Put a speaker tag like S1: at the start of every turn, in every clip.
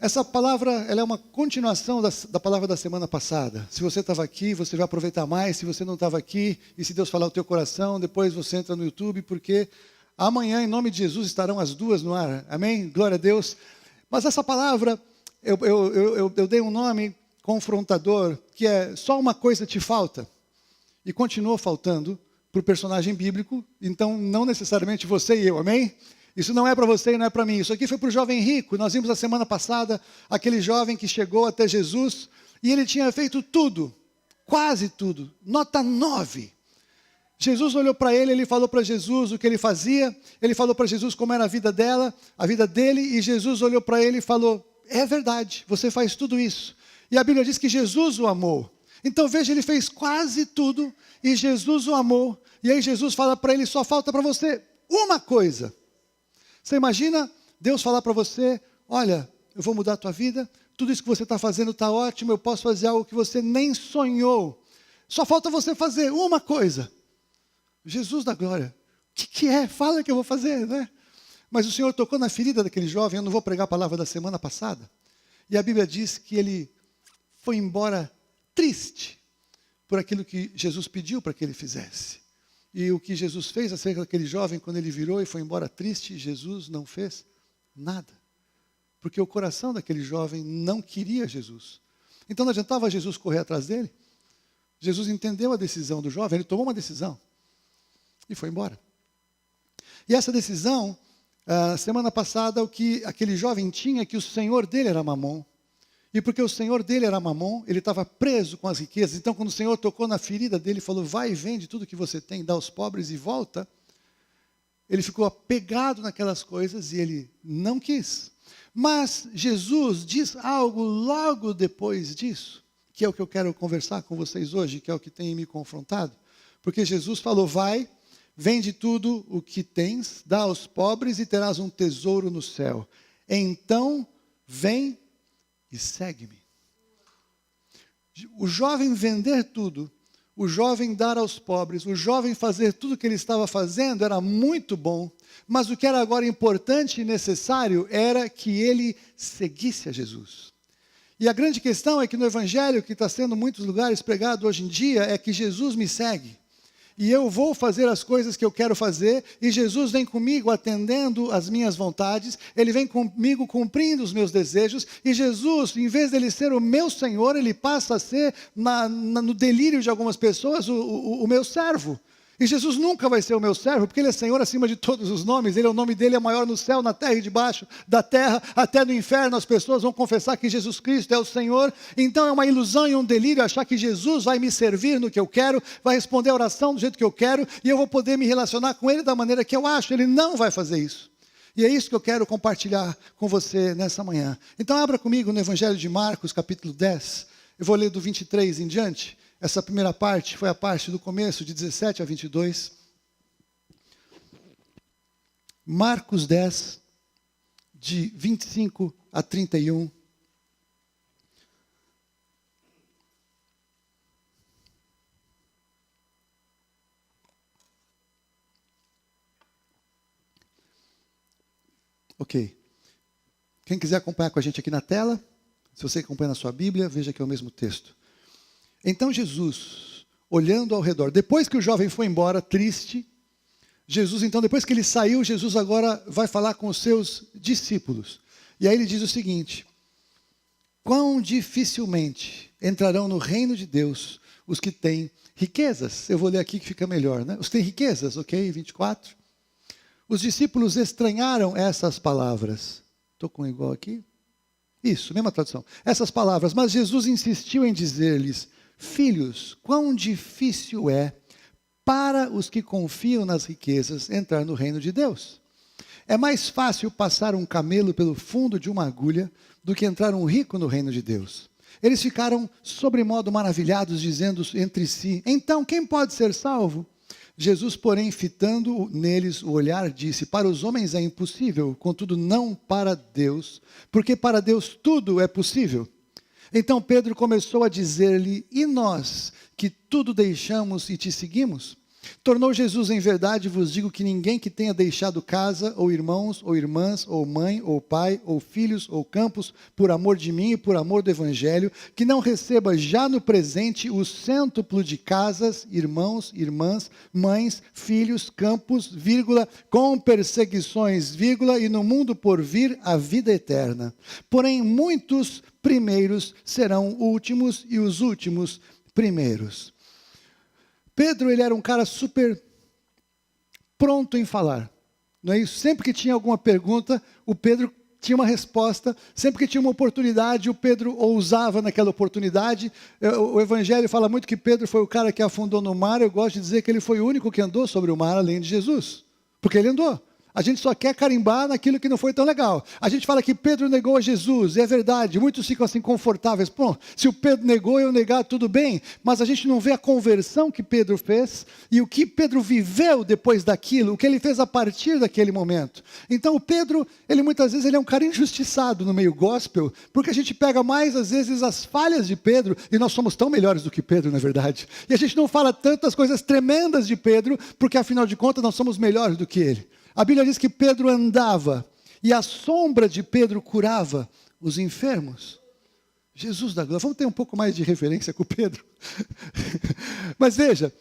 S1: Essa palavra, ela é uma continuação da palavra da semana passada. Se você estava aqui, você vai aproveitar mais. Se você não estava aqui, e se Deus falar o teu coração, depois você entra no YouTube, porque amanhã, em nome de Jesus, estarão as duas no ar. Amém? Glória a Deus. Mas essa palavra, eu dei um nome confrontador, que é só uma coisa te falta. E continuou faltando para o personagem bíblico, então não necessariamente você e eu, amém? Isso não é para você e não é para mim. Isso aqui foi para o jovem rico. Nós vimos a semana passada aquele jovem que chegou até Jesus e ele tinha feito tudo, quase tudo, nota 9. Jesus olhou para ele, ele falou para Jesus o que ele fazia, ele falou para Jesus como era a vida dele, e Jesus olhou para ele e falou, é verdade, você faz tudo isso. E a Bíblia diz que Jesus o amou. Então veja, ele fez quase tudo e Jesus o amou. E aí Jesus fala para ele, só falta para você uma coisa. Você imagina Deus falar para você, olha, eu vou mudar a tua vida, tudo isso que você está fazendo está ótimo, eu posso fazer algo que você nem sonhou. Só falta você fazer uma coisa. Jesus da glória, o que é? Fala que eu vou fazer, né? Mas o Senhor tocou na ferida daquele jovem, eu não vou pregar a palavra da semana passada. E a Bíblia diz que ele foi embora triste por aquilo que Jesus pediu para que ele fizesse. E o que Jesus fez acerca daquele jovem, quando ele virou e foi embora triste, Jesus não fez nada. Porque o coração daquele jovem não queria Jesus. Então não adiantava Jesus correr atrás dele. Jesus entendeu a decisão do jovem, ele tomou uma decisão e foi embora. E essa decisão, semana passada, o que aquele jovem tinha é que o senhor dele era Mamom. E porque o senhor dele era Mamom, ele estava preso com as riquezas. Então, quando o Senhor tocou na ferida dele, falou, vai e vende tudo que você tem, dá aos pobres e volta. Ele ficou apegado naquelas coisas e ele não quis. Mas Jesus diz algo logo depois disso, que é o que eu quero conversar com vocês hoje, que é o que tem me confrontado. Porque Jesus falou, vai, vende tudo o que tens, dá aos pobres e terás um tesouro no céu. Então, vem e segue-me. O jovem vender tudo, o jovem dar aos pobres, o jovem fazer tudo o que ele estava fazendo era muito bom, mas o que era agora importante e necessário era que ele seguisse a Jesus. E a grande questão é que no Evangelho, que está sendo em muitos lugares pregado hoje em dia, é que Jesus me segue. E eu vou fazer as coisas que eu quero fazer, e Jesus vem comigo atendendo as minhas vontades, Ele vem comigo cumprindo os meus desejos, e Jesus, em vez de Ele ser o meu Senhor, Ele passa a ser, no delírio de algumas pessoas, o meu servo. E Jesus nunca vai ser o meu servo, porque Ele é Senhor acima de todos os nomes, o nome dEle é maior no céu, na terra e debaixo da terra, até no inferno as pessoas vão confessar que Jesus Cristo é o Senhor. Então é uma ilusão e um delírio achar que Jesus vai me servir no que eu quero, vai responder a oração do jeito que eu quero, e eu vou poder me relacionar com Ele da maneira que eu acho. Ele não vai fazer isso. E é isso que eu quero compartilhar com você nessa manhã. Então abra comigo no Evangelho de Marcos, capítulo 10, eu vou ler do 23 em diante. Essa primeira parte foi a parte do começo, de 17 a 22. Marcos 10, de 25 a 31. Ok. Quem quiser acompanhar com a gente aqui na tela, se você acompanha na sua Bíblia, veja que é o mesmo texto. Então Jesus, olhando ao redor, depois que o jovem foi embora, triste, Jesus, então, depois que ele saiu, Jesus agora vai falar com os seus discípulos. E aí ele diz o seguinte, quão dificilmente entrarão no reino de Deus os que têm riquezas. Eu vou ler aqui que fica melhor, né? Os que têm riquezas, ok? 24. Os discípulos estranharam essas palavras. Estou com igual aqui? Isso, mesma tradução. Essas palavras. Mas Jesus insistiu em dizer-lhes: filhos, quão difícil é para os que confiam nas riquezas entrar no reino de Deus. É mais fácil passar um camelo pelo fundo de uma agulha do que entrar um rico no reino de Deus. Eles ficaram sobremodo maravilhados, dizendo entre si: então, quem pode ser salvo? Jesus, porém, fitando neles o olhar, disse: para os homens é impossível, contudo não para Deus, porque para Deus tudo é possível. Então Pedro começou a dizer-lhe: e nós, que tudo deixamos e te seguimos? Tornou Jesus: em verdade vos digo que ninguém que tenha deixado casa, ou irmãos, ou irmãs, ou mãe, ou pai, ou filhos, ou campos, por amor de mim e por amor do Evangelho, que não receba já no presente o cêntuplo de casas, irmãos, irmãs, mães, filhos, campos, vírgula, com perseguições, vírgula, e no mundo por vir a vida eterna. Porém, muitos primeiros serão últimos e os últimos primeiros. Pedro, ele era um cara super pronto em falar, não é isso? Sempre que tinha alguma pergunta, o Pedro tinha uma resposta. Sempre que tinha uma oportunidade, o Pedro ousava naquela oportunidade. O Evangelho fala muito que Pedro foi o cara que afundou no mar. Eu gosto de dizer que ele foi o único que andou sobre o mar além de Jesus, porque ele andou. A gente só quer carimbar naquilo que não foi tão legal. A gente fala que Pedro negou a Jesus, e é verdade, muitos ficam assim confortáveis. Bom, se o Pedro negou e eu negar, tudo bem, mas a gente não vê a conversão que Pedro fez, e o que Pedro viveu depois daquilo, o que ele fez a partir daquele momento. Então o Pedro, ele muitas vezes ele é um cara injustiçado no meio gospel, porque a gente pega mais às vezes as falhas de Pedro, e nós somos tão melhores do que Pedro, na verdade. E a gente não fala tantas coisas tremendas de Pedro, porque afinal de contas nós somos melhores do que ele. A Bíblia diz que Pedro andava, e a sombra de Pedro curava os enfermos. Jesus da glória. Vamos ter um pouco mais de referência com o Pedro. Mas veja,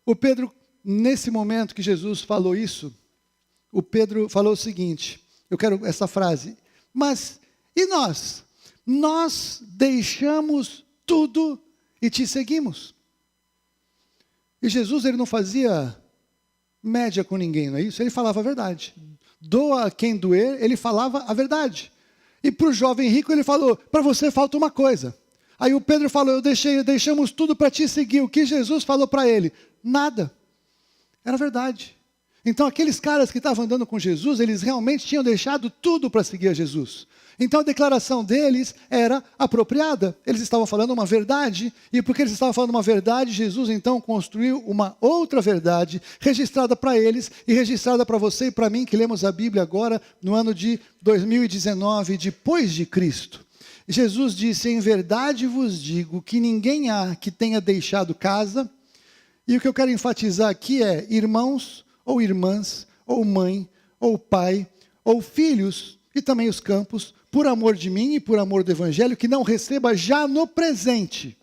S1: o Pedro, nesse momento que Jesus falou isso, o Pedro falou o seguinte, eu quero essa frase: mas e nós? Nós deixamos tudo e te seguimos. E Jesus, ele não fazia média com ninguém, não é isso? Ele falava a verdade. Doa a quem doer, ele falava a verdade. E para o jovem rico ele falou: para você falta uma coisa. Aí o Pedro falou: deixamos tudo para te seguir. O que Jesus falou para ele? Nada. Era verdade. Então aqueles caras que estavam andando com Jesus, eles realmente tinham deixado tudo para seguir a Jesus. Então a declaração deles era apropriada. Eles estavam falando uma verdade, e porque eles estavam falando uma verdade, Jesus então construiu uma outra verdade, registrada para eles e registrada para você e para mim, que lemos a Bíblia agora no ano de 2019, depois de Cristo. Jesus disse: em verdade vos digo que ninguém há que tenha deixado casa, e o que eu quero enfatizar aqui é irmãos, ou irmãs, ou mãe, ou pai, ou filhos, e também os campos, por amor de mim e por amor do Evangelho, que não receba já no presente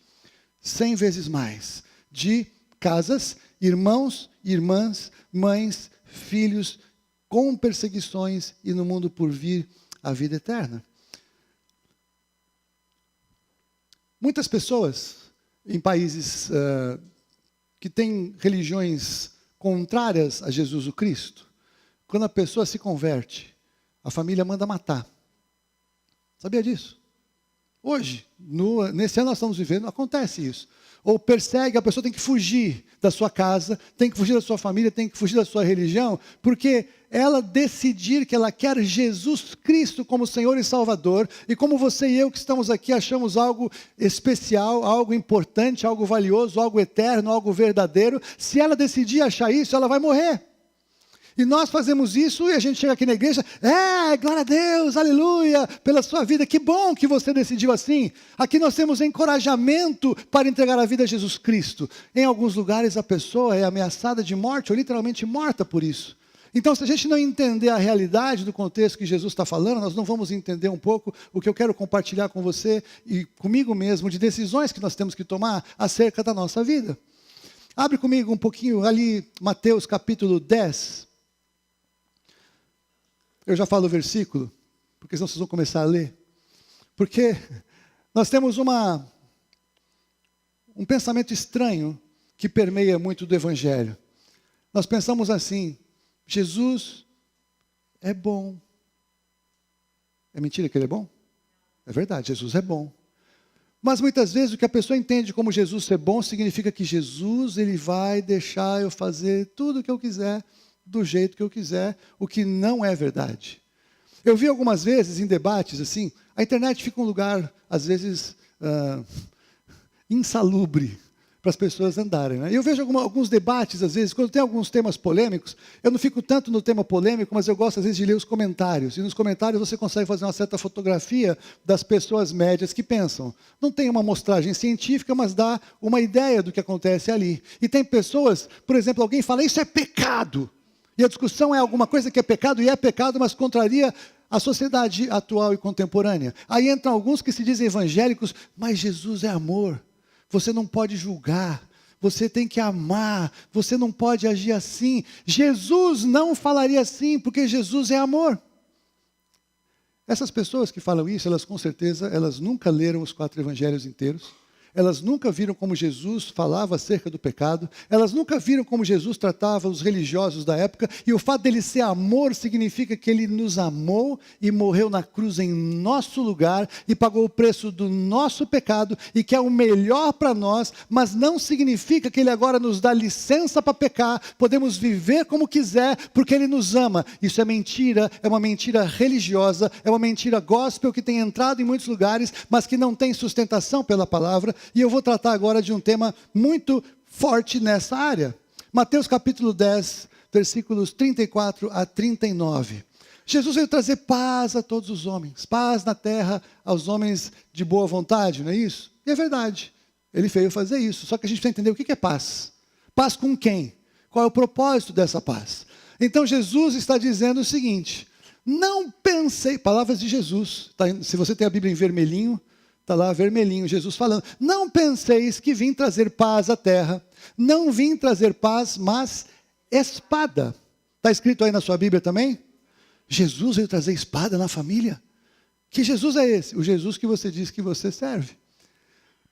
S1: 100 vezes mais de casas, irmãos, irmãs, mães, filhos, com perseguições, e no mundo por vir a vida eterna. Muitas pessoas em países que têm religiões contrárias a Jesus o Cristo, quando a pessoa se converte, a família manda matar. Sabia disso? Hoje, nesse ano nós estamos vivendo, acontece isso. Ou persegue, a pessoa tem que fugir da sua casa, tem que fugir da sua família, tem que fugir da sua religião, porque ela decidir que ela quer Jesus Cristo como Senhor e Salvador, e como você e eu que estamos aqui achamos algo especial, algo importante, algo valioso, algo eterno, algo verdadeiro, se ela decidir achar isso, ela vai morrer. E nós fazemos isso e a gente chega aqui na igreja: glória a Deus, aleluia, pela sua vida, que bom que você decidiu assim. Aqui nós temos encorajamento para entregar a vida a Jesus Cristo. Em alguns lugares a pessoa é ameaçada de morte ou literalmente morta por isso. Então, se a gente não entender a realidade do contexto que Jesus está falando, nós não vamos entender um pouco o que eu quero compartilhar com você e comigo mesmo, de decisões que nós temos que tomar acerca da nossa vida. Abre comigo um pouquinho ali, Mateus capítulo 10. Eu já falo o versículo, porque senão vocês vão começar a ler. Porque nós temos um pensamento estranho que permeia muito do Evangelho. Nós pensamos assim: Jesus é bom. É mentira que ele é bom? É verdade, Jesus é bom. Mas muitas vezes o que a pessoa entende como Jesus ser bom significa que Jesus ele vai deixar eu fazer tudo o que eu quiser, do jeito que eu quiser, o que não é verdade. Eu vi algumas vezes em debates assim, a internet fica um lugar, às vezes, insalubre para as pessoas andarem. Né? Eu vejo alguns debates, às vezes, quando tem alguns temas polêmicos, eu não fico tanto no tema polêmico, mas eu gosto, às vezes, de ler os comentários. E nos comentários você consegue fazer uma certa fotografia das pessoas médias que pensam. Não tem uma amostragem científica, mas dá uma ideia do que acontece ali. E tem pessoas, por exemplo, alguém fala, isso é pecado. E a discussão é alguma coisa que é pecado, e é pecado, mas contraria a sociedade atual e contemporânea. Aí entram alguns que se dizem evangélicos, mas Jesus é amor. Você não pode julgar, você tem que amar, você não pode agir assim. Jesus não falaria assim, porque Jesus é amor. Essas pessoas que falam isso, elas com certeza, elas nunca leram os 4 evangelhos inteiros. Elas nunca viram como Jesus falava acerca do pecado. Elas nunca viram como Jesus tratava os religiosos da época. E o fato dele ser amor significa que ele nos amou e morreu na cruz em nosso lugar e pagou o preço do nosso pecado e que é o melhor para nós, mas não significa que ele agora nos dá licença para pecar, podemos viver como quiser porque ele nos ama. Isso é mentira, é uma mentira religiosa, é uma mentira gospel que tem entrado em muitos lugares, mas que não tem sustentação pela palavra. E eu vou tratar agora de um tema muito forte nessa área. Mateus capítulo 10, versículos 34 a 39. Jesus veio trazer paz a todos os homens, paz na terra aos homens de boa vontade, não é isso? E é verdade, ele veio fazer isso, só que a gente precisa entender o que é paz. Paz com quem? Qual é o propósito dessa paz? Então Jesus está dizendo o seguinte, não pensei, palavras de Jesus, tá? Se você tem a Bíblia em vermelhinho, está lá vermelhinho, Jesus falando, não penseis que vim trazer paz à terra, não vim trazer paz, mas espada. Está escrito aí na sua Bíblia também? Jesus veio trazer espada na família? Que Jesus é esse? O Jesus que você diz que você serve.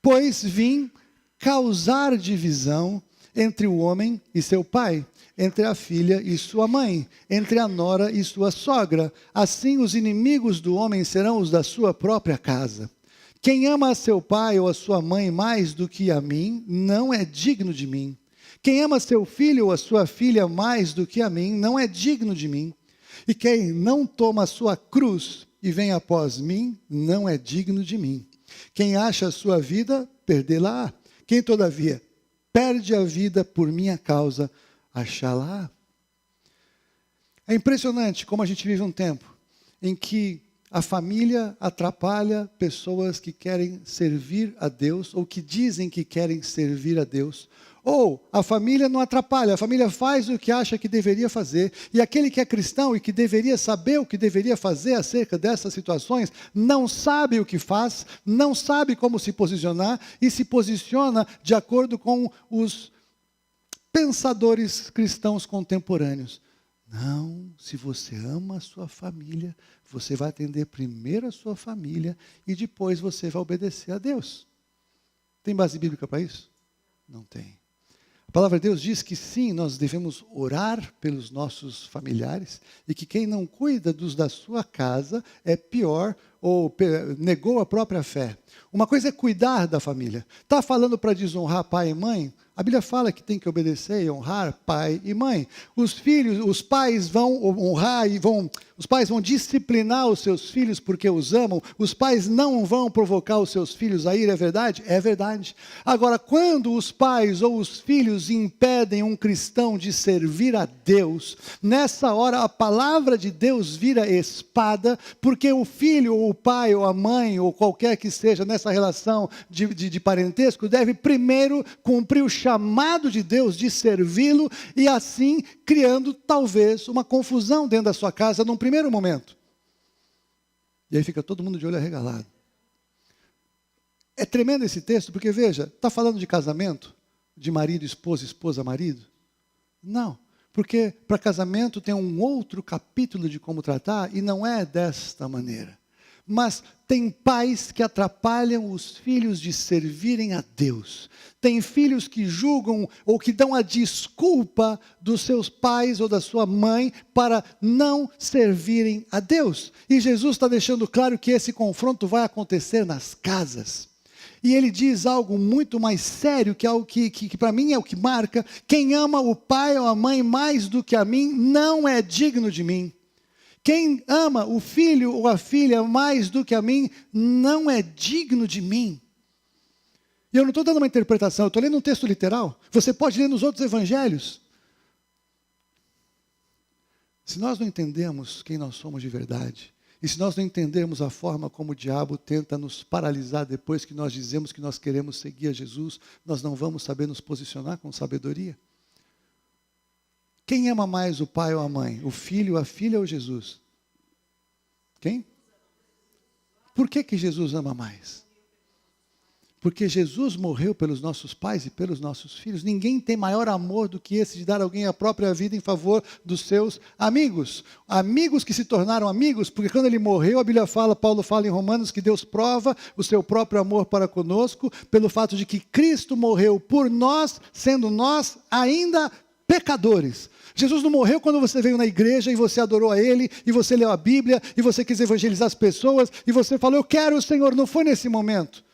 S1: Pois vim causar divisão entre o homem e seu pai, entre a filha e sua mãe, entre a nora e sua sogra. Assim os inimigos do homem serão os da sua própria casa. Quem ama a seu pai ou a sua mãe mais do que a mim, não é digno de mim. Quem ama seu filho ou a sua filha mais do que a mim, não é digno de mim. E quem não toma a sua cruz e vem após mim, não é digno de mim. Quem acha a sua vida, perdê-la. Quem, todavia, perde a vida por minha causa, achá-la. É impressionante como a gente vive um tempo em que a família atrapalha pessoas que querem servir a Deus, ou que dizem que querem servir a Deus. Ou a família não atrapalha, a família faz o que acha que deveria fazer, e aquele que é cristão e que deveria saber o que deveria fazer acerca dessas situações, não sabe o que faz, não sabe como se posicionar, e se posiciona de acordo com os pensadores cristãos contemporâneos. Não, se você ama a sua família, você vai atender primeiro a sua família e depois você vai obedecer a Deus. Tem base bíblica para isso? Não tem. A palavra de Deus diz que sim, nós devemos orar pelos nossos familiares e que quem não cuida dos da sua casa é pior ou negou a própria fé. Uma coisa é cuidar da família. Está falando para desonrar pai e mãe? A Bíblia fala que tem que obedecer e honrar pai e mãe. Os filhos, os pais vão honrar e os pais vão disciplinar os seus filhos porque os amam. Os pais não vão provocar os seus filhos a ir, é verdade? É verdade. Agora, quando os pais ou os filhos impedem um cristão de servir a Deus, nessa hora a palavra de Deus vira espada, porque o filho ou o pai ou a mãe ou qualquer que seja nessa relação de parentesco deve primeiro cumprir o chamado de Deus de servi-lo e assim criando talvez uma confusão dentro da sua casa num primeiro momento. E aí fica todo mundo de olho arregalado. É tremendo esse texto porque veja, está falando de casamento, de marido, esposa, esposa, marido? Não, porque para casamento tem um outro capítulo de como tratar e não é desta maneira. mas tem pais que atrapalham os filhos de servirem a Deus. Tem filhos que julgam ou que dão a desculpa dos seus pais ou da sua mãe para não servirem a Deus. E Jesus está deixando claro que esse confronto vai acontecer nas casas. E ele diz algo muito mais sério, que é algo que para mim é o que marca: quem ama o pai ou a mãe mais do que a mim, não é digno de mim. Quem ama o filho ou a filha mais do que a mim, não é digno de mim. E eu não estou dando uma interpretação, eu estou lendo um texto literal. Você pode ler nos outros evangelhos. Se nós não entendemos quem nós somos de verdade, e se nós não entendermos a forma como o diabo tenta nos paralisar depois que nós dizemos que nós queremos seguir a Jesus, nós não vamos saber nos posicionar com sabedoria. Quem ama mais o pai ou a mãe? O filho, a filha ou Jesus? Quem? Por que Jesus ama mais? Porque Jesus morreu pelos nossos pais e pelos nossos filhos. Ninguém tem maior amor do que esse de dar a alguém a própria vida em favor dos seus amigos. Amigos que se tornaram amigos, porque quando ele morreu, a Bíblia fala, Paulo fala em Romanos, que Deus prova o seu próprio amor para conosco, pelo fato de que Cristo morreu por nós, sendo nós ainda pecadores. Jesus não morreu quando você veio na igreja e você adorou a Ele, e você leu a Bíblia, e você quis evangelizar as pessoas, e você falou, eu quero o Senhor. Não foi nesse momento.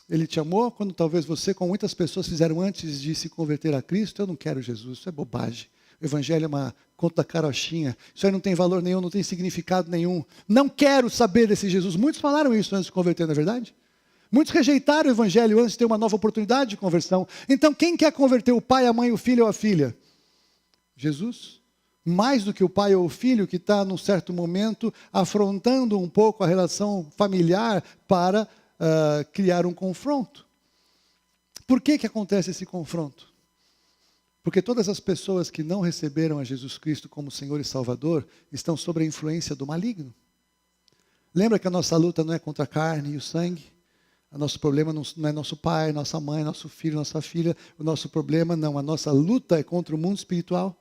S1: Ele te amou quando talvez você, como muitas pessoas fizeram antes de se converter a Cristo, eu não quero Jesus, isso é bobagem. O evangelho é uma conta carochinha, isso aí não tem valor nenhum, não tem significado nenhum. Não quero saber desse Jesus. Muitos falaram isso antes de se converter, não é verdade? Muitos rejeitaram o evangelho antes de ter uma nova oportunidade de conversão. Então quem quer converter o pai, a mãe, o filho ou a filha? Jesus. Mais do que o pai ou o filho que está, num certo momento, afrontando um pouco a relação familiar para criar um confronto. Por que acontece esse confronto? Porque todas as pessoas que não receberam a Jesus Cristo como Senhor e Salvador estão sob a influência do maligno. Lembra que a nossa luta não é contra a carne e o sangue? O nosso problema não é nosso pai, nossa mãe, nosso filho, nossa filha. O nosso problema não, a nossa luta é contra o mundo espiritual.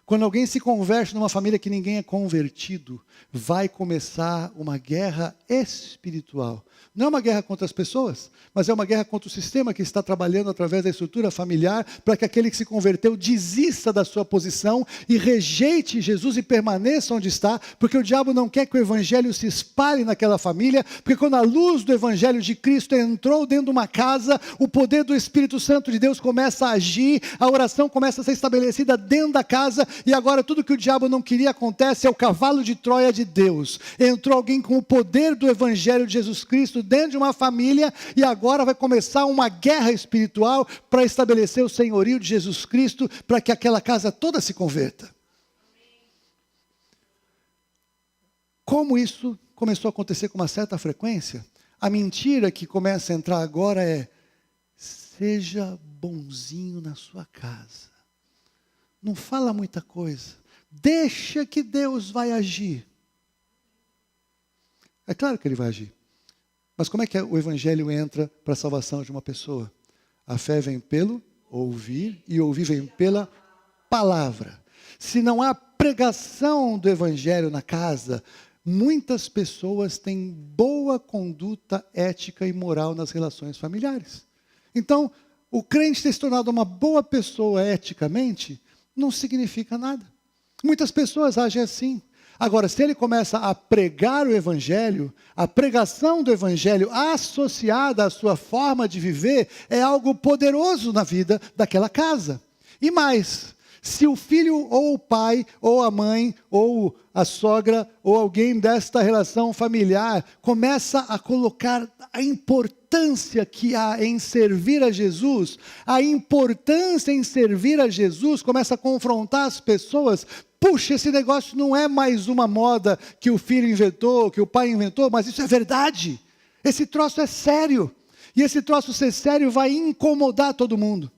S1: Quando alguém se converte numa família que ninguém é convertido, vai começar uma guerra espiritual. Não é uma guerra contra as pessoas, mas é uma guerra contra o sistema que está trabalhando através da estrutura familiar para que aquele que se converteu desista da sua posição e rejeite Jesus e permaneça onde está, porque o diabo não quer que o evangelho se espalhe naquela família, porque quando a luz do evangelho de Cristo entrou dentro de uma casa, o poder do Espírito Santo de Deus começa a agir, a oração começa a ser estabelecida dentro da casa, e agora tudo que o diabo não queria acontece, é o cavalo de Troia de Deus. Entrou alguém com o poder do evangelho de Jesus Cristo dentro de uma família, e agora vai começar uma guerra espiritual para estabelecer o senhorio de Jesus Cristo, para que aquela casa toda se converta. Como isso começou a acontecer com uma certa frequência? A mentira que começa a entrar agora é: seja bonzinho na sua casa. Não fala muita coisa. Deixa que Deus vai agir. É claro que Ele vai agir. Mas como é que o evangelho entra para a salvação de uma pessoa? A fé vem pelo ouvir, e ouvir vem pela palavra. Se não há pregação do evangelho na casa, muitas pessoas têm boa conduta ética e moral nas relações familiares. Então, o crente ter se tornado uma boa pessoa eticamente não significa nada. Muitas pessoas agem assim. Agora, se ele começa a pregar o evangelho, a pregação do evangelho associada à sua forma de viver, é algo poderoso na vida daquela casa. E mais, se o filho ou o pai, ou a mãe, ou a sogra, ou alguém desta relação familiar, começa a colocar a importância que há em servir a Jesus, a importância em servir a Jesus começa a confrontar as pessoas. Puxa, esse negócio não é mais uma moda que o filho inventou, que o pai inventou, mas isso é verdade. Esse troço é sério. E esse troço ser sério vai incomodar todo mundo.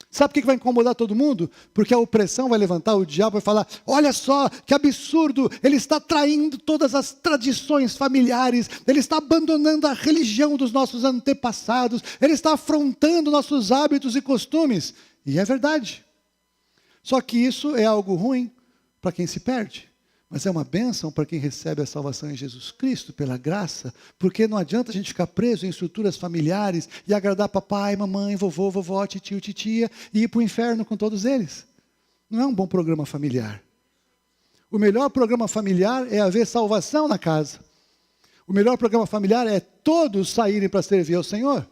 S1: Sabe por que vai incomodar todo mundo? Porque a opressão vai levantar, o diabo vai falar: olha só, que absurdo, ele está traindo todas as tradições familiares, ele está abandonando a religião dos nossos antepassados, ele está afrontando nossos hábitos e costumes. E é verdade. Só que isso é algo ruim para quem se perde. Mas é uma bênção para quem recebe a salvação em Jesus Cristo, pela graça, porque não adianta a gente ficar preso em estruturas familiares e agradar papai, mamãe, vovô, vovó, titio, titia e ir para o inferno com todos eles. Não é um bom programa familiar. O melhor programa familiar é haver salvação na casa. O melhor programa familiar é todos saírem para servir ao Senhor.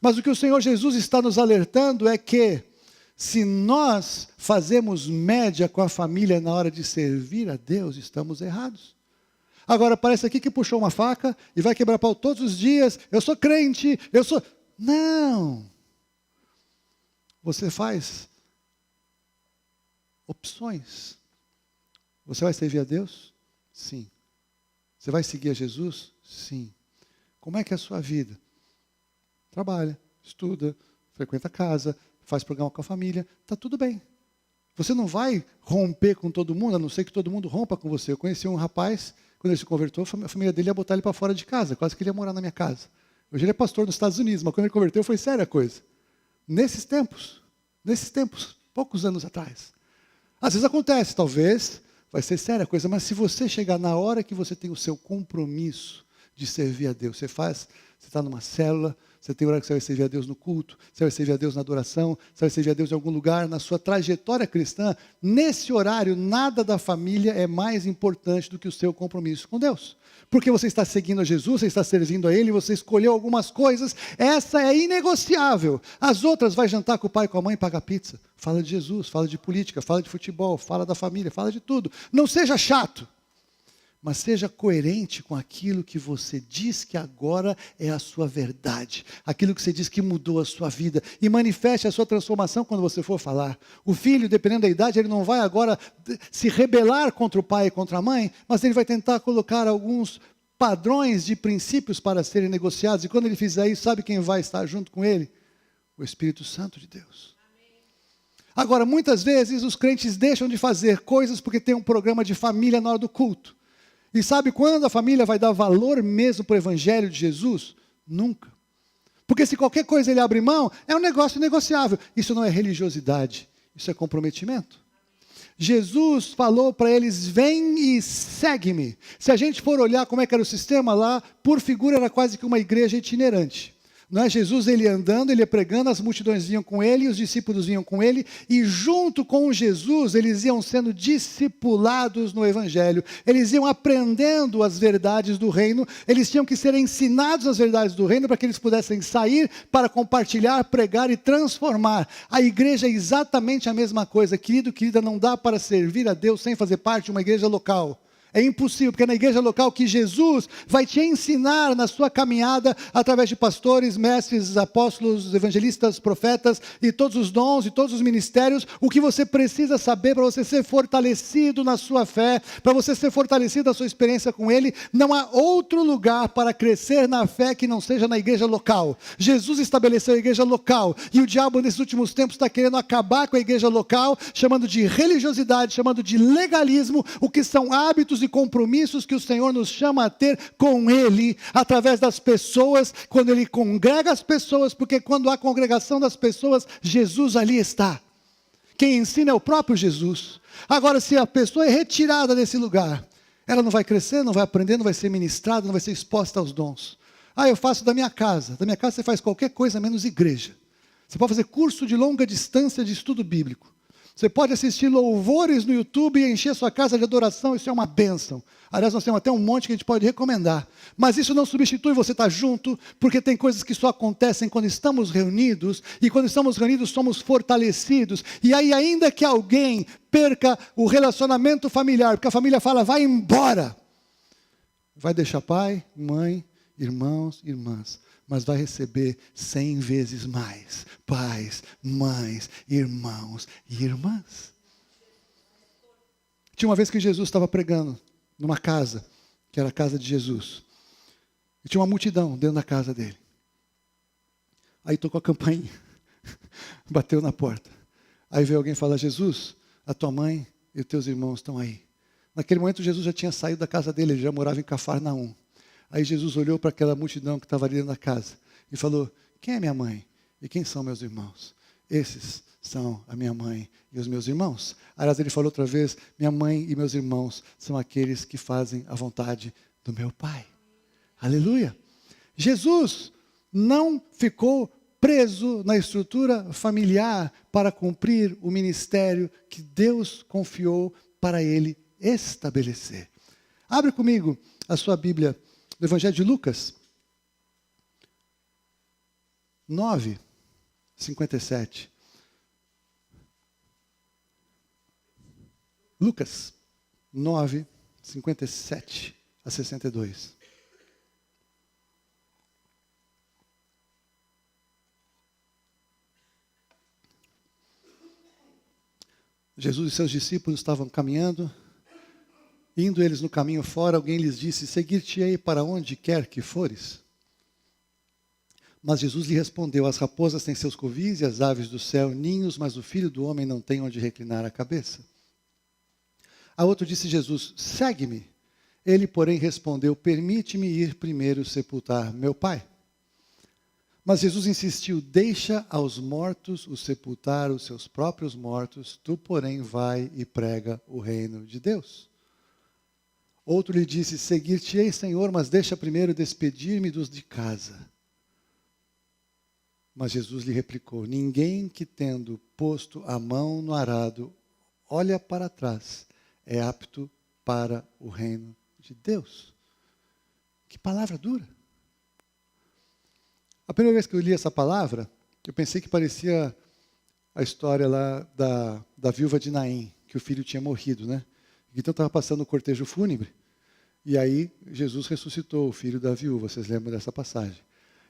S1: Mas o que o Senhor Jesus está nos alertando é que, se nós fazemos média com a família na hora de servir a Deus, estamos errados. Agora, parece aqui que puxou uma faca e vai quebrar pau todos os dias. Eu sou crente, eu sou... Não! Você faz opções. Você vai servir a Deus? Sim. Você vai seguir a Jesus? Sim. Como é que é a sua vida? Trabalha, estuda, frequenta a casa, faz programa com a família, está tudo bem. Você não vai romper com todo mundo, a não ser que todo mundo rompa com você. Eu conheci um rapaz, quando ele se converteu, a família dele ia botar ele para fora de casa, quase que ele ia morar na minha casa. Hoje ele é pastor nos Estados Unidos, mas quando ele converteu foi séria a coisa. Nesses tempos, poucos anos atrás. Às vezes acontece, talvez, vai ser séria a coisa, mas se você chegar na hora que você tem o seu compromisso de servir a Deus, você está numa célula, você tem hora que você vai servir a Deus no culto, você vai servir a Deus na adoração, você vai servir a Deus em algum lugar, na sua trajetória cristã, nesse horário, nada da família é mais importante do que o seu compromisso com Deus. Porque você está seguindo a Jesus, você está servindo a Ele, você escolheu algumas coisas, essa é inegociável. As outras, vai jantar com o pai e com a mãe e paga pizza. Fala de Jesus, fala de política, fala de futebol, fala da família, fala de tudo. Não seja chato. Mas seja coerente com aquilo que você diz que agora é a sua verdade. Aquilo que você diz que mudou a sua vida. E manifeste a sua transformação quando você for falar. O filho, dependendo da idade, ele não vai agora se rebelar contra o pai e contra a mãe, mas ele vai tentar colocar alguns padrões de princípios para serem negociados. E quando ele fizer isso, sabe quem vai estar junto com ele? O Espírito Santo de Deus. Agora, muitas vezes os crentes deixam de fazer coisas porque tem um programa de família na hora do culto. E sabe quando a família vai dar valor mesmo para o Evangelho de Jesus? Nunca. Porque se qualquer coisa ele abre mão, é um negócio negociável. Isso não é religiosidade, isso é comprometimento. Jesus falou para eles, vem e segue-me. Se a gente for olhar como é que era o sistema lá, por figura era quase que uma igreja itinerante. Não é? Jesus, ele andando, ele ia pregando, as multidões vinham com ele, os discípulos vinham com ele, e junto com Jesus, eles iam sendo discipulados no Evangelho, eles iam aprendendo as verdades do reino, eles tinham que ser ensinados as verdades do reino, para que eles pudessem sair para compartilhar, pregar e transformar. A igreja é exatamente a mesma coisa, querido, querida, não dá para servir a Deus sem fazer parte de uma igreja local. É impossível, porque é na igreja local que Jesus vai te ensinar na sua caminhada, através de pastores, mestres, apóstolos, evangelistas, profetas, e todos os dons e todos os ministérios, o que você precisa saber para você ser fortalecido na sua fé, para você ser fortalecido na sua experiência com Ele. Não há outro lugar para crescer na fé que não seja na igreja local. Jesus estabeleceu a igreja local, e o diabo nesses últimos tempos está querendo acabar com a igreja local, chamando de religiosidade, chamando de legalismo, o que são hábitos e compromissos que o Senhor nos chama a ter com Ele, através das pessoas, quando Ele congrega as pessoas, porque quando há congregação das pessoas, Jesus ali está. Quem ensina é o próprio Jesus. Agora, se a pessoa é retirada desse lugar, ela não vai crescer, não vai aprender, não vai ser ministrada, não vai ser exposta aos dons. Eu faço da minha casa você faz qualquer coisa menos igreja. Você pode fazer curso de longa distância de estudo bíblico. Você pode assistir louvores no YouTube e encher sua casa de adoração, isso é uma bênção. Aliás, nós temos até um monte que a gente pode recomendar. Mas isso não substitui você estar junto, porque tem coisas que só acontecem quando estamos reunidos, e quando estamos reunidos somos fortalecidos. E aí, ainda que alguém perca o relacionamento familiar, porque a família fala, vai embora, vai deixar pai, mãe, irmãos, irmãs, mas vai receber 100 vezes mais pais, mães, irmãos e irmãs. Tinha uma vez que Jesus estava pregando numa casa, que era a casa de Jesus. E tinha uma multidão dentro da casa dele. Aí tocou a campainha, bateu na porta. Aí veio alguém falar, Jesus, a tua mãe e os teus irmãos estão aí. Naquele momento Jesus já tinha saído da casa dele, ele já morava em Cafarnaum. Aí Jesus olhou para aquela multidão que estava ali dentro da casa e falou, quem é minha mãe? E quem são meus irmãos? esses são a minha mãe e os meus irmãos. Aliás, ele falou outra vez, minha mãe e meus irmãos são aqueles que fazem a vontade do meu Pai. Aleluia! Jesus não ficou preso na estrutura familiar para cumprir o ministério que Deus confiou para ele estabelecer. Abre comigo a sua Bíblia no Evangelho de Lucas 9, 57. Lucas 9, 57 a 62. Jesus e seus discípulos estavam caminhando. Indo eles no caminho fora, alguém lhes disse, seguir-te-ei para onde quer que fores. Mas Jesus lhe respondeu, as raposas têm seus covis e as aves do céu ninhos, mas o Filho do Homem não tem onde reclinar a cabeça. A outro disse Jesus, segue-me. Ele, porém, respondeu, permite-me ir primeiro sepultar meu Pai. Mas Jesus insistiu, deixa aos mortos o sepultar os seus próprios mortos, tu, porém, vai e prega o reino de Deus. Outro lhe disse, seguir-te-ei, Senhor, mas deixa primeiro despedir-me dos de casa. Mas Jesus lhe replicou, ninguém que tendo posto a mão no arado, olha para trás, é apto para o reino de Deus. Que palavra dura. A primeira vez que eu li essa palavra, eu pensei que parecia a história lá da viúva de Naim, que o filho tinha morrido, né? Então estava passando o cortejo fúnebre, e aí Jesus ressuscitou o filho da viúva, vocês lembram dessa passagem.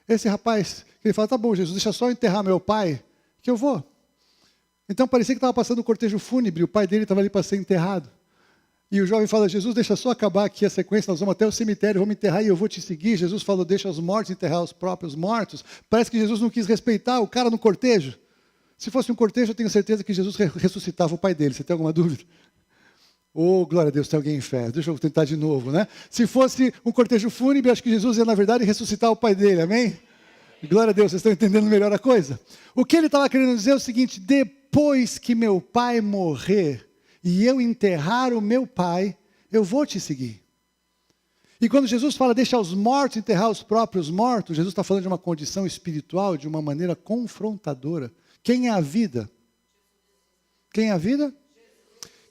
S1: Esse rapaz, ele fala, tá bom, Jesus, deixa só eu enterrar meu pai, que eu vou. Então parecia que estava passando o cortejo fúnebre, o pai dele estava ali para ser enterrado. E o jovem fala, Jesus, deixa só acabar aqui a sequência, nós vamos até o cemitério, vamos enterrar e eu vou te seguir. Jesus falou, deixa os mortos enterrar os próprios mortos. Parece que Jesus não quis respeitar o cara no cortejo. Se fosse um cortejo, eu tenho certeza que Jesus ressuscitava o pai dele. Você tem alguma dúvida? Oh, glória a Deus, tem alguém em fé. Deixa eu tentar de novo, né? Se fosse um cortejo fúnebre, acho que Jesus ia, na verdade, ressuscitar o pai dele, amém? Glória a Deus, vocês estão entendendo melhor a coisa? O que ele estava querendo dizer é o seguinte, depois que meu pai morrer, e eu enterrar o meu pai, eu vou te seguir. E quando Jesus fala, deixa os mortos enterrar os próprios mortos, Jesus está falando de uma condição espiritual, de uma maneira confrontadora. Quem é a vida? Quem é a vida?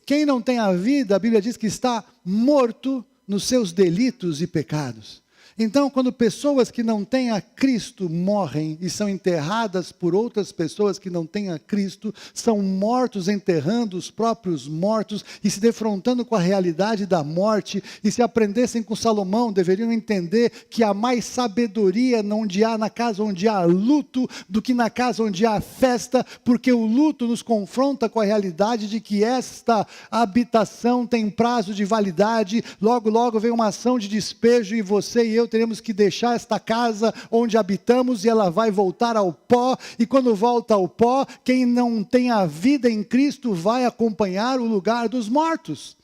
S1: Quem não tem a vida, a Bíblia diz que está morto nos seus delitos e pecados. Então, quando pessoas que não têm a Cristo morrem e são enterradas por outras pessoas que não têm a Cristo, são mortos enterrando os próprios mortos e se defrontando com a realidade da morte, e se aprendessem com Salomão, deveriam entender que há mais sabedoria na casa onde há luto do que na casa onde há festa, porque o luto nos confronta com a realidade de que esta habitação tem prazo de validade, logo, logo vem uma ação de despejo e você e eu teremos que deixar esta casa onde habitamos e ela vai voltar ao pó, e quando volta ao pó, quem não tem a vida em Cristo vai acompanhar o lugar dos mortos.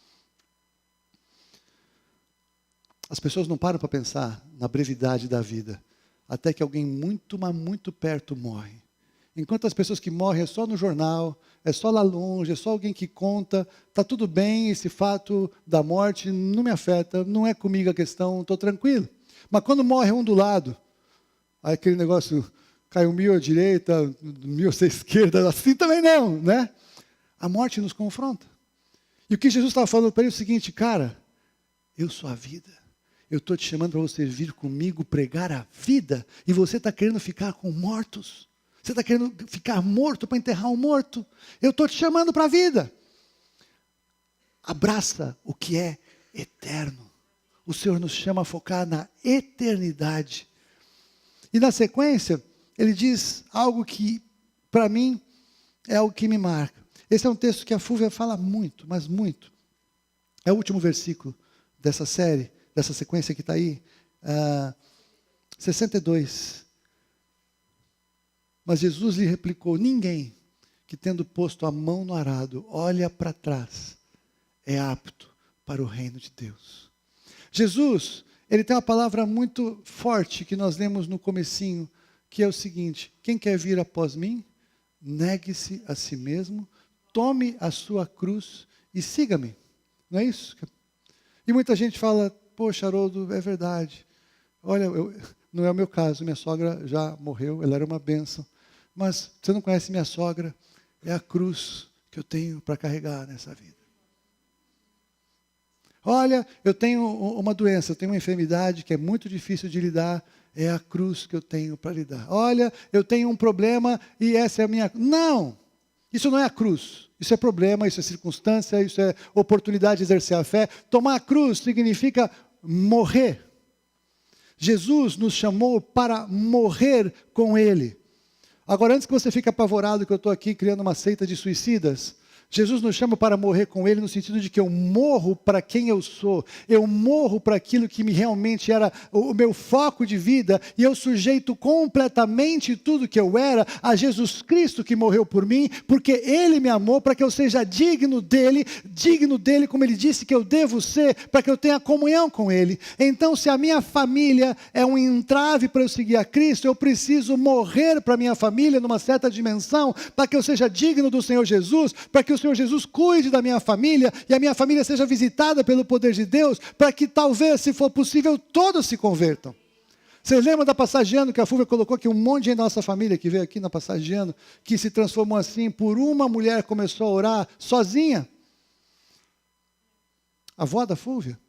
S1: As pessoas não param para pensar na brevidade da vida, até que alguém muito, mas muito perto morre. Enquanto as pessoas que morrem é só no jornal, é só lá longe, é só alguém que conta, está tudo bem, esse fato da morte não me afeta, não é comigo a questão, estou tranquilo. Mas quando morre um do lado, aí aquele negócio, cai 1.000 à direita, 1.000 à esquerda, assim também não, né? A morte nos confronta. E o que Jesus estava falando para ele é o seguinte, cara, eu sou a vida. Eu estou te chamando para você vir comigo pregar a vida, e você está querendo ficar com mortos. Você está querendo ficar morto para enterrar um morto. Eu estou te chamando para a vida. Abraça o que é eterno. O Senhor nos chama a focar na eternidade. E na sequência, ele diz algo que, para mim, é algo que me marca. Esse é um texto que a Fúvia fala muito, mas muito. É o último versículo dessa série, dessa sequência que está aí. 62. Mas Jesus lhe replicou, ninguém que tendo posto a mão no arado, olha para trás, é apto para o reino de Deus. Jesus, ele tem uma palavra muito forte que nós lemos no comecinho, que é o seguinte, quem quer vir após mim, negue-se a si mesmo, tome a sua cruz e siga-me. Não é isso? E muita gente fala, poxa, Haroldo, é verdade. Olha, não é o meu caso, minha sogra já morreu, ela era uma bênção. Mas você não conhece minha sogra, é a cruz que eu tenho para carregar nessa vida. Olha, eu tenho uma doença, eu tenho uma enfermidade que é muito difícil de lidar, é a cruz que eu tenho para lidar. Olha, eu tenho um problema e essa é a minha... Não! Isso não é a cruz. Isso é problema, isso é circunstância, isso é oportunidade de exercer a fé. Tomar a cruz significa morrer. Jesus nos chamou para morrer com Ele. Agora, antes que você fique apavorado que eu estou aqui criando uma seita de suicidas, Jesus nos chama para morrer com Ele no sentido de que eu morro para quem eu sou, eu morro para aquilo que realmente era o meu foco de vida, e eu sujeito completamente tudo que eu era a Jesus Cristo que morreu por mim, porque Ele me amou para que eu seja digno dEle como Ele disse que eu devo ser, para que eu tenha comunhão com Ele. Então, se a minha família é um entrave para eu seguir a Cristo, eu preciso morrer para a minha família numa certa dimensão, para que eu seja digno do Senhor Jesus, para que o Senhor Jesus cuide da minha família e a minha família seja visitada pelo poder de Deus, para que talvez, se for possível, todos se convertam. Vocês lembram da Passagiano, que a Fúvia colocou aqui, um monte de gente da nossa família que veio aqui na Passagiano, que se transformou assim, por uma mulher começou a orar sozinha? A avó da Fúvia.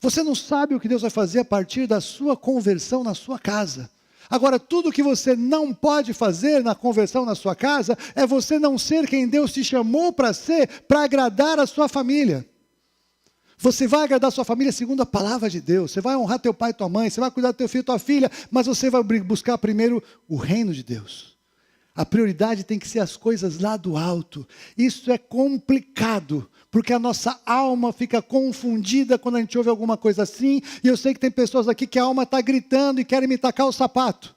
S1: Você não sabe o que Deus vai fazer a partir da sua conversão na sua casa. Agora, tudo que você não pode fazer na conversão na sua casa é você não ser quem Deus te chamou para ser, para agradar a sua família. Você vai agradar a sua família segundo a palavra de Deus. Você vai honrar teu pai e tua mãe, você vai cuidar do teu filho e tua filha, mas você vai buscar primeiro o reino de Deus. A prioridade tem que ser as coisas lá do alto. Isso é complicado, porque a nossa alma fica confundida quando a gente ouve alguma coisa assim, e eu sei que tem pessoas aqui que a alma está gritando e querem me tacar o sapato.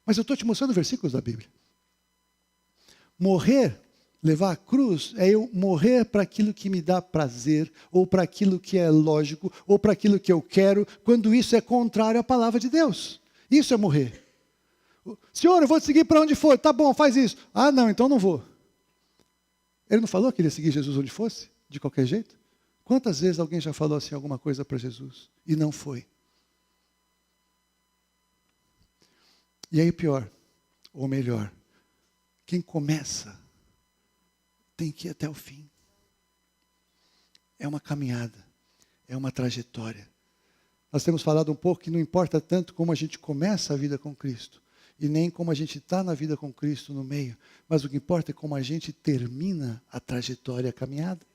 S1: Mas eu estou te mostrando versículos da Bíblia. Morrer, levar a cruz, é eu morrer para aquilo que me dá prazer, ou para aquilo que é lógico, ou para aquilo que eu quero, quando isso é contrário à palavra de Deus. Isso é morrer. Senhor, eu vou te seguir para onde for. Tá bom, faz isso. Ah, não, então não vou. Ele não falou que ele ia seguir Jesus onde fosse? De qualquer jeito? Quantas vezes alguém já falou assim alguma coisa para Jesus? E não foi. E aí pior, ou melhor, quem começa tem que ir até o fim. É uma caminhada, é uma trajetória. Nós temos falado um pouco que não importa tanto como a gente começa a vida com Cristo, e nem como a gente está na vida com Cristo no meio, mas o que importa é como a gente termina a trajetória, a caminhada.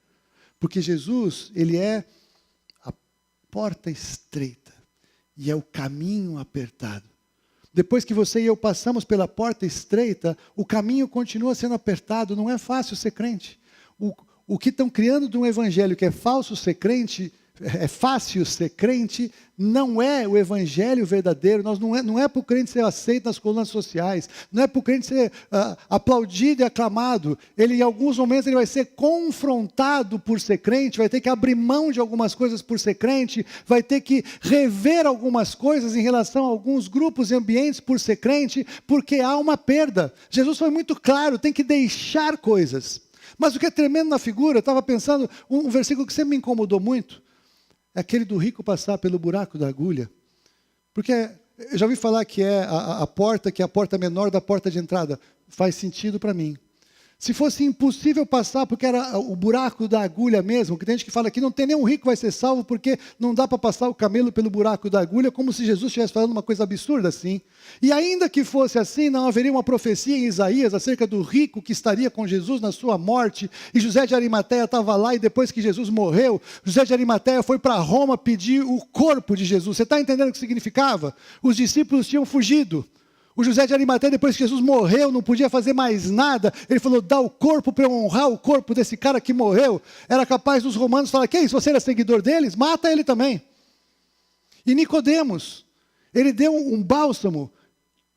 S1: Porque Jesus, Ele é a porta estreita e é o caminho apertado. Depois que você e eu passamos pela porta estreita, o caminho continua sendo apertado, não é fácil ser crente. O que estão criando de um evangelho que é falso ser crente, é fácil ser crente, não é o evangelho verdadeiro. Não é para o crente ser aceito nas colunas sociais, não é para o crente ser aplaudido e aclamado. Ele, em alguns momentos, ele vai ser confrontado por ser crente, vai ter que abrir mão de algumas coisas por ser crente, vai ter que rever algumas coisas em relação a alguns grupos e ambientes por ser crente, porque há uma perda. Jesus foi muito claro, tem que deixar coisas. Mas o que é tremendo na figura, eu estava pensando, um versículo que sempre me incomodou muito, é aquele do rico passar pelo buraco da agulha. Porque eu já ouvi falar que é a porta, que é a porta menor da porta de entrada. Faz sentido para mim. Se fosse impossível passar, porque era o buraco da agulha mesmo, que tem gente que fala que não tem nenhum rico que vai ser salvo, porque não dá para passar o camelo pelo buraco da agulha, como se Jesus estivesse falando uma coisa absurda assim. E ainda que fosse assim, não haveria uma profecia em Isaías acerca do rico que estaria com Jesus na sua morte, e José de Arimateia estava lá, e depois que Jesus morreu, José de Arimateia foi para Roma pedir o corpo de Jesus. Você está entendendo o que significava? Os discípulos tinham fugido. O José de Arimateia, depois que Jesus morreu, não podia fazer mais nada. Ele falou, dá o corpo para eu honrar o corpo desse cara que morreu. Era capaz dos romanos falar, que isso, você era seguidor deles? Mata ele também. E Nicodemos, ele deu um bálsamo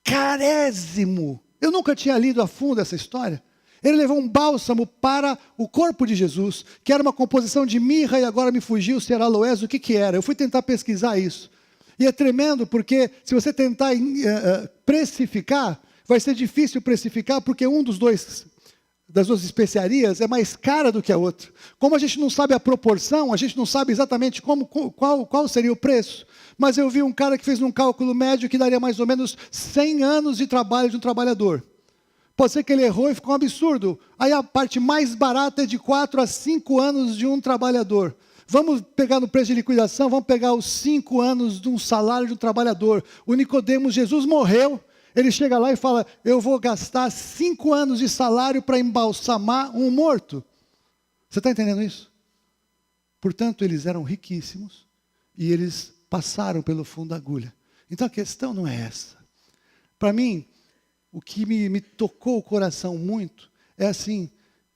S1: carésimo. Eu nunca tinha lido a fundo essa história. Ele levou um bálsamo para o corpo de Jesus, que era uma composição de mirra, e agora me fugiu se era aloés, o que era. Eu fui tentar pesquisar isso. E é tremendo porque se você tentar precificar, vai ser difícil precificar, porque das duas especiarias é mais cara do que a outra. Como a gente não sabe a proporção, a gente não sabe exatamente qual seria o preço. Mas eu vi um cara que fez um cálculo médio que daria mais ou menos 100 anos de trabalho de um trabalhador. Pode ser que ele errou e ficou um absurdo. Aí a parte mais barata é de 4 a 5 anos de um trabalhador. Vamos pegar no preço de liquidação, vamos pegar os 5 anos de um salário de um trabalhador. O Nicodemos, Jesus morreu. Ele chega lá e fala, eu vou gastar 5 anos de salário para embalsamar um morto. Você está entendendo isso? Portanto, eles eram riquíssimos e eles passaram pelo fundo da agulha. Então a questão não é essa. Para mim, o que me tocou o coração muito é assim,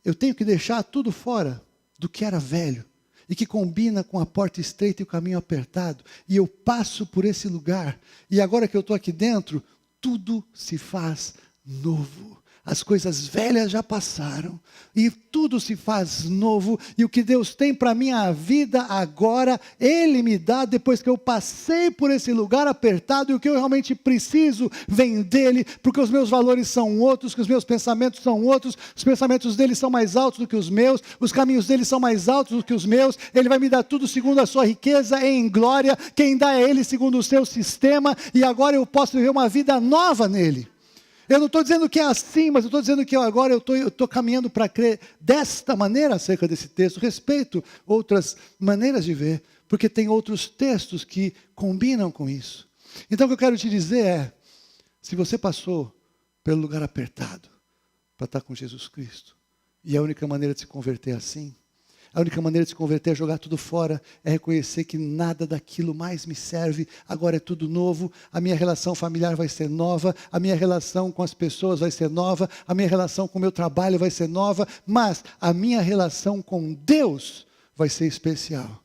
S1: eu tenho que deixar tudo fora do que era velho e que combina com a porta estreita e o caminho apertado. E eu passo por esse lugar e agora que eu estou aqui dentro, tudo se faz novo. As coisas velhas já passaram e tudo se faz novo. E o que Deus tem para a minha vida agora, Ele me dá depois que eu passei por esse lugar apertado. E o que eu realmente preciso vem dEle, porque os meus valores são outros, que os meus pensamentos são outros. Os pensamentos dEle são mais altos do que os meus. Os caminhos dEle são mais altos do que os meus. Ele vai me dar tudo segundo a sua riqueza em glória. Quem dá é Ele segundo o seu sistema. E agora eu posso viver uma vida nova nele. Eu não estou dizendo que é assim, mas eu estou dizendo que agora eu estou caminhando para crer desta maneira acerca desse texto. Respeito outras maneiras de ver, porque tem outros textos que combinam com isso. Então o que eu quero te dizer é, se você passou pelo lugar apertado para estar com Jesus Cristo, e a única maneira de se converter é assim, a única maneira de se converter é jogar tudo fora, é reconhecer que nada daquilo mais me serve, agora é tudo novo, a minha relação familiar vai ser nova, a minha relação com as pessoas vai ser nova, a minha relação com o meu trabalho vai ser nova, mas a minha relação com Deus vai ser especial.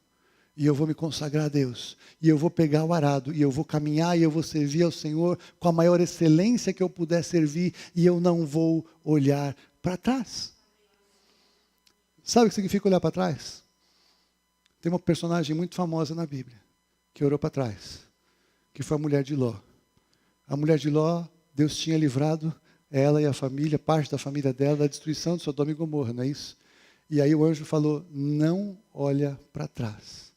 S1: E eu vou me consagrar a Deus, e eu vou pegar o arado, e eu vou caminhar, e eu vou servir ao Senhor com a maior excelência que eu puder servir, e eu não vou olhar para trás. Sabe o que significa olhar para trás? Tem uma personagem muito famosa na Bíblia, que olhou para trás, que foi a mulher de Ló. A mulher de Ló, Deus tinha livrado ela e a família, parte da família dela, da destruição de Sodoma e Gomorra, não é isso? E aí o anjo falou, não olha para trás.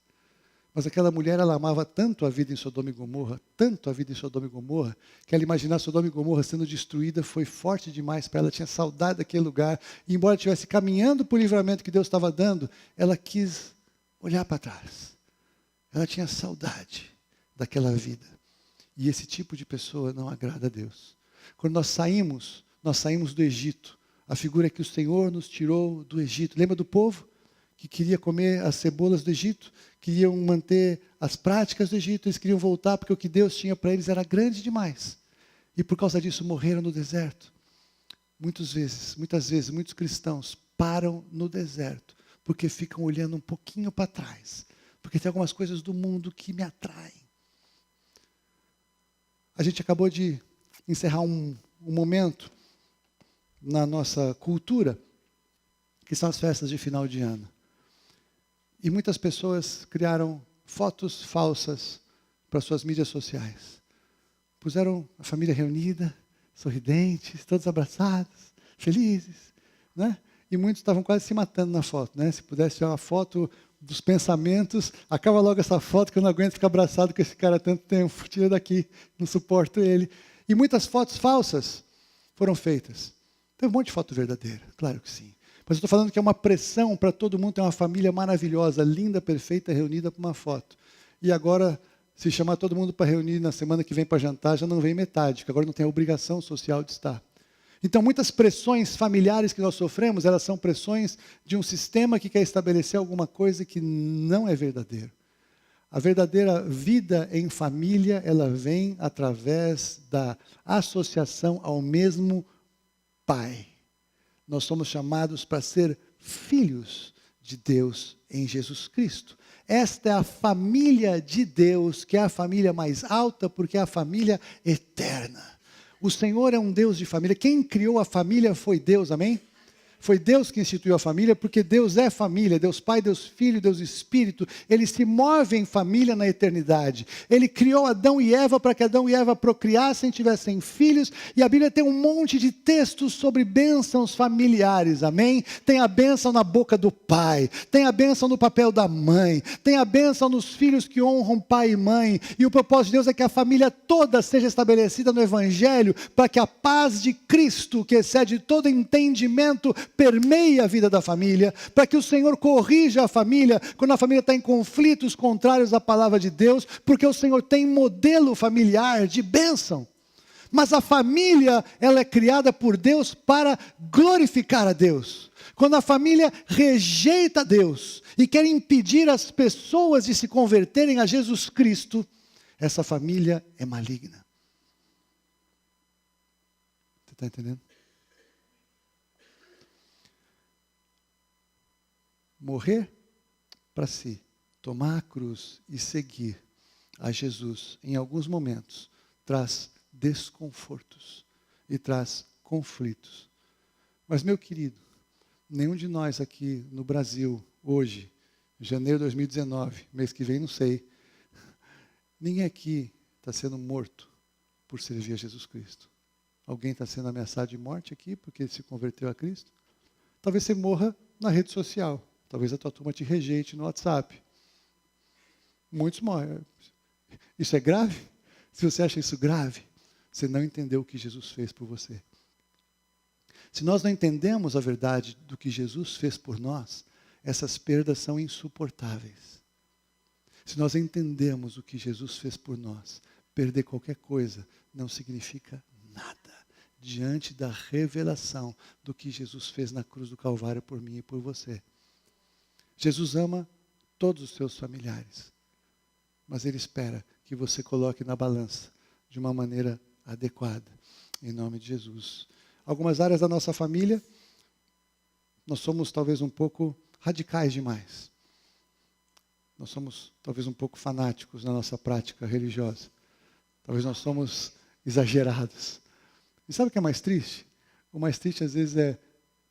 S1: Mas aquela mulher, ela amava tanto a vida em Sodoma e Gomorra, tanto a vida em Sodoma e Gomorra, que ela imaginar Sodoma e Gomorra sendo destruída foi forte demais para ela, tinha saudade daquele lugar. E embora estivesse caminhando para o livramento que Deus estava dando, ela quis olhar para trás. Ela tinha saudade daquela vida. E esse tipo de pessoa não agrada a Deus. Quando nós saímos do Egito. A figura é que o Senhor nos tirou do Egito. Lembra do povo que queria comer as cebolas do Egito? Queriam manter as práticas do Egito, eles queriam voltar porque o que Deus tinha para eles era grande demais. E por causa disso morreram no deserto. Muitas vezes, muitos cristãos param no deserto porque ficam olhando um pouquinho para trás. Porque tem algumas coisas do mundo que me atraem. A gente acabou de encerrar um momento na nossa cultura, que são as festas de final de ano. E muitas pessoas criaram fotos falsas para suas mídias sociais. Puseram a família reunida, sorridentes, todos abraçados, felizes, né? E muitos estavam quase se matando na foto, né? Se pudesse tirar uma foto dos pensamentos, acaba logo essa foto que eu não aguento ficar abraçado com esse cara há tanto tempo, tira daqui, não suporto ele. E muitas fotos falsas foram feitas. Tem um monte de foto verdadeira, claro que sim. Mas eu estou falando que é uma pressão para todo mundo ter uma família maravilhosa, linda, perfeita, reunida para uma foto. E agora, se chamar todo mundo para reunir na semana que vem para jantar, já não vem metade, porque agora não tem a obrigação social de estar. Então, muitas pressões familiares que nós sofremos, elas são pressões de um sistema que quer estabelecer alguma coisa que não é verdadeiro. A verdadeira vida em família, ela vem através da associação ao mesmo Pai. Nós somos chamados para ser filhos de Deus em Jesus Cristo. Esta é a família de Deus, que é a família mais alta, porque é a família eterna. O Senhor é um Deus de família. Quem criou a família foi Deus, amém? Foi Deus que instituiu a família, porque Deus é família. Deus Pai, Deus Filho, Deus Espírito. Ele se move em família na eternidade. Ele criou Adão e Eva para que Adão e Eva procriassem, tivessem filhos. E a Bíblia tem um monte de textos sobre bênçãos familiares, amém? Tem a bênção na boca do pai, tem a bênção no papel da mãe, tem a bênção nos filhos que honram pai e mãe. E o propósito de Deus é que a família toda seja estabelecida no Evangelho, para que a paz de Cristo, que excede todo entendimento, permeie a vida da família, para que o Senhor corrija a família, quando a família está em conflitos contrários à palavra de Deus, porque o Senhor tem modelo familiar de bênção. Mas a família, ela é criada por Deus para glorificar a Deus. Quando a família rejeita Deus e quer impedir as pessoas de se converterem a Jesus Cristo, essa família é maligna. Você está entendendo? Morrer para si, tomar a cruz e seguir a Jesus, em alguns momentos, traz desconfortos e traz conflitos. Mas, meu querido, nenhum de nós aqui no Brasil, hoje, janeiro de 2019, mês que vem não sei, ninguém aqui está sendo morto por servir a Jesus Cristo. Alguém está sendo ameaçado de morte aqui porque se converteu a Cristo? Talvez você morra na rede social. Talvez a tua turma te rejeite no WhatsApp. Muitos morrem. Isso é grave? Se você acha isso grave, você não entendeu o que Jesus fez por você. Se nós não entendemos a verdade do que Jesus fez por nós, essas perdas são insuportáveis. Se nós entendemos o que Jesus fez por nós, perder qualquer coisa não significa nada diante da revelação do que Jesus fez na cruz do Calvário por mim e por você. Jesus ama todos os seus familiares, mas Ele espera que você coloque na balança de uma maneira adequada, em nome de Jesus. Algumas áreas da nossa família, nós somos talvez um pouco radicais demais. Nós somos talvez um pouco fanáticos na nossa prática religiosa. Talvez nós somos exagerados. E sabe o que é mais triste? O mais triste às vezes é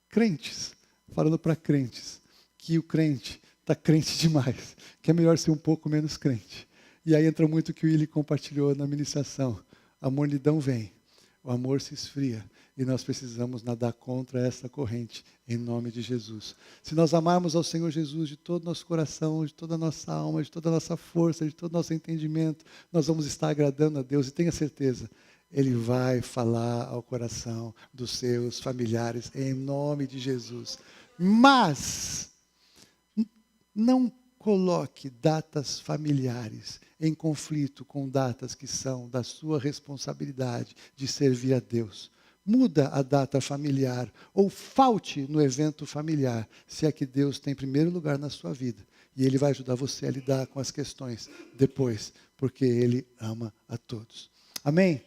S1: crentes falando para crentes que o crente está crente demais, que é melhor ser um pouco menos crente. E aí entra muito o que o Willi compartilhou na ministração. A mornidão vem, o amor se esfria, e nós precisamos nadar contra essa corrente, em nome de Jesus. Se nós amarmos ao Senhor Jesus de todo o nosso coração, de toda a nossa alma, de toda a nossa força, de todo o nosso entendimento, nós vamos estar agradando a Deus, e tenha certeza, Ele vai falar ao coração dos seus familiares, em nome de Jesus. Mas não coloque datas familiares em conflito com datas que são da sua responsabilidade de servir a Deus. Muda a data familiar ou falte no evento familiar, se é que Deus tem primeiro lugar na sua vida. E Ele vai ajudar você a lidar com as questões depois, porque Ele ama a todos. Amém?